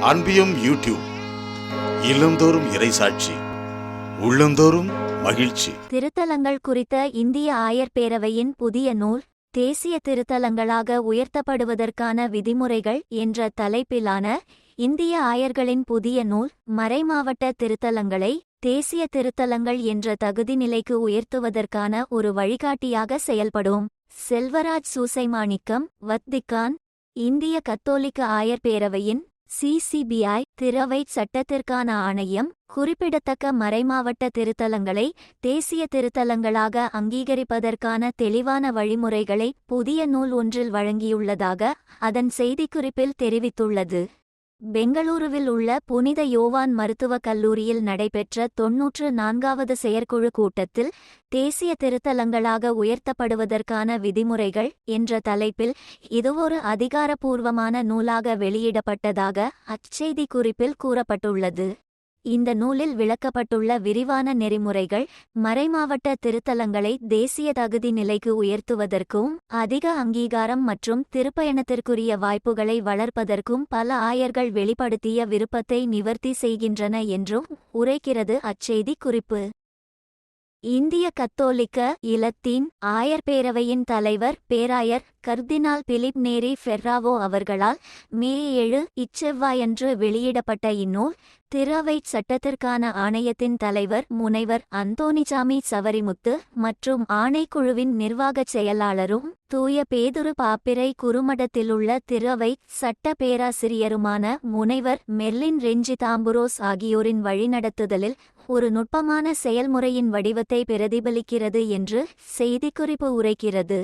அன்பியும் YouTube இல்லந்தோறும் இறைசாட்சி உள்ளந்தோறும் மகிழ்ச்சி. திருத்தலங்கள் குறித்த இந்திய ஆயர் பேரவையின் புதிய நூல் தேசிய திருத்தலங்களாக உயர்த்தப்படுவதற்கான விதிமுறைகள் என்ற தலைப்பிலான இந்திய ஆயர்களின் புதிய நூல் மறைமாவட்ட திருத்தலங்களை தேசிய திருத்தலங்கள் என்ற தகுதி நிலைக்கு உயர்த்துவதற்கான ஒரு வழிகாட்டியாக செயல்படும். செல்வராஜ் சூசைமாணிக்கம், வத்திக்கான், இந்திய கத்தோலிக்க ஆயர் பேரவையின் CCBI திரவை சட்டத்திற்கான ஆணையம் குறிப்பிடத்தக்க மறைமாவட்ட திருத்தலங்களை தேசிய திருத்தலங்களாக அங்கீகரிப்பதற்கான தெளிவான வழிமுறைகளை புதிய நூல் ஒன்றில் வழங்கியுள்ளதாக அதன் செய்திக்குறிப்பில் தெரிவித்துள்ளது. பெங்களூருவில் உள்ள புனித யோவான் மருத்துவக் கல்லூரியில் நடைபெற்ற 94வது செயற்குழு கூட்டத்தில் தேசிய திருத்தலங்களாக உயர்த்தப்படுவதற்கான விதிமுறைகள் என்ற தலைப்பில் இதுவொரு அதிகாரப்பூர்வமான நூலாக வெளியிடப்பட்டதாக அச்செய்தி குறிப்பில் கூறப்பட்டுள்ளது. இந்த நூலில் விளக்கப்பட்டுள்ள விரிவான நெறிமுறைகள் மறைமாவட்ட திருத்தலங்களை தேசிய தகுதி நிலைக்கு உயர்த்துவதற்கும் அதிக அங்கீகாரம் மற்றும் திருப்பயணத்திற்குரிய வாய்ப்புகளை வளர்ப்பதற்கும் பல ஆயர்கள் வெளிப்படுத்திய விருப்பத்தை நிவர்த்தி செய்கின்றன என்றும் உரைக்கிறது அச்செய்தி குறிப்பு. இந்திய கத்தோலிக்க இலத்தீன் ஆயர் பேரவையின் தலைவர் பேராயர் கர்தினால் பிலிப் நேரி ஃபெர்ராவோ அவர்களால் மே 7 இச்செவ்வாயன்று வெளியிடப்பட்ட இந்நூல் திரவை சட்டத்திற்கான ஆணையத்தின் தலைவர் முனைவர் அந்தோனிசாமி சவரிமுத்து மற்றும் ஆணைக்குழுவின் நிர்வாகச் செயலாளரும் தூய பேதுரு பாப்பிரை குறுமடத்திலுள்ள திரவை சட்ட பேராசிரியருமான முனைவர் மெர்லின் ரெஞ்சிதாம்புரோஸ் ஆகியோரின் வழிநடத்துதலில் ஒரு நுட்பமான செயல்முறையின் வடிவத்தை பிரதிபலிக்கிறது என்று செய்திக்குறிப்பு உரைக்கிறது.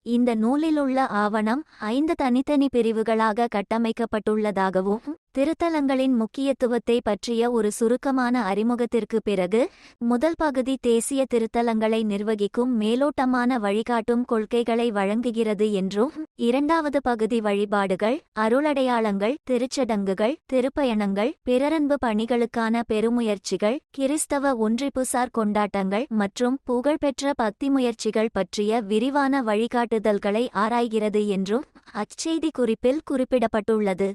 இந்த நூலிலுள்ள ஆவணம் 5 தனித்தனி பிரிவுகளாக கட்டமைக்கப்பட்டுள்ளதாகவும் திருத்தலங்களின் முக்கியத்துவத்தை பற்றிய ஒரு சுருக்கமான அறிமுகத்திற்கு பிறகு முதல் பகுதி தேசிய திருத்தலங்களை நிர்வகிக்கும் மேலோட்டமான வழிகாட்டும் கொள்கைகளை வழங்குகிறது என்றும் இரண்டாவது பகுதி வழிபாடுகள், அருளடையாளங்கள், திருச்சடங்குகள், திருப்பயணங்கள், பிறரன்பு பணிகளுக்கான பெருமுயற்சிகள், கிறிஸ்தவ ஒன்றிப்புசார் கொண்டாட்டங்கள் மற்றும் புகழ்பெற்ற பக்தி முயற்சிகள் பற்றிய விரிவான வழிகாட்டுதல்களை ஆராய்கிறது என்றும் அச்செய்தி குறிப்பில் குறிப்பிடப்பட்டுள்ளது.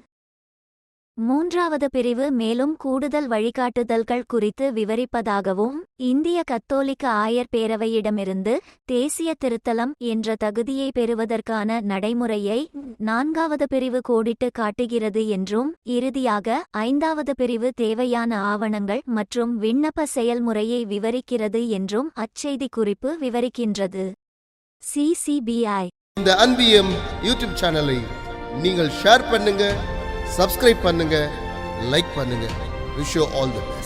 மூன்றாவது பிரிவு மேலும் கூடுதல் வழிகாட்டுதல்கள் குறித்து விவரிப்பதாகவும் இந்திய கத்தோலிக்க ஆயர் பேரவையிடமிருந்து தேசிய திருத்தலம் என்ற தகுதியை பெறுவதற்கான நடைமுறையை 4வது பிரிவு கோடிட்டு காட்டுகிறது என்றும் இறுதியாக 5வது பிரிவு தேவையான ஆவணங்கள் மற்றும் விண்ணப்ப செயல்முறையை விவரிக்கிறது என்றும் அச்செய்தி குறிப்பு விவரிக்கின்றது. CCBI இந்த அன்பியம் யூடியூப் சேனலை நீங்கள் ஷேர் பண்ணுங்க, சப்ஸ்கிரைப் பண்ணுங்க, லைக் பண்ணுங்க. Wish you all the best.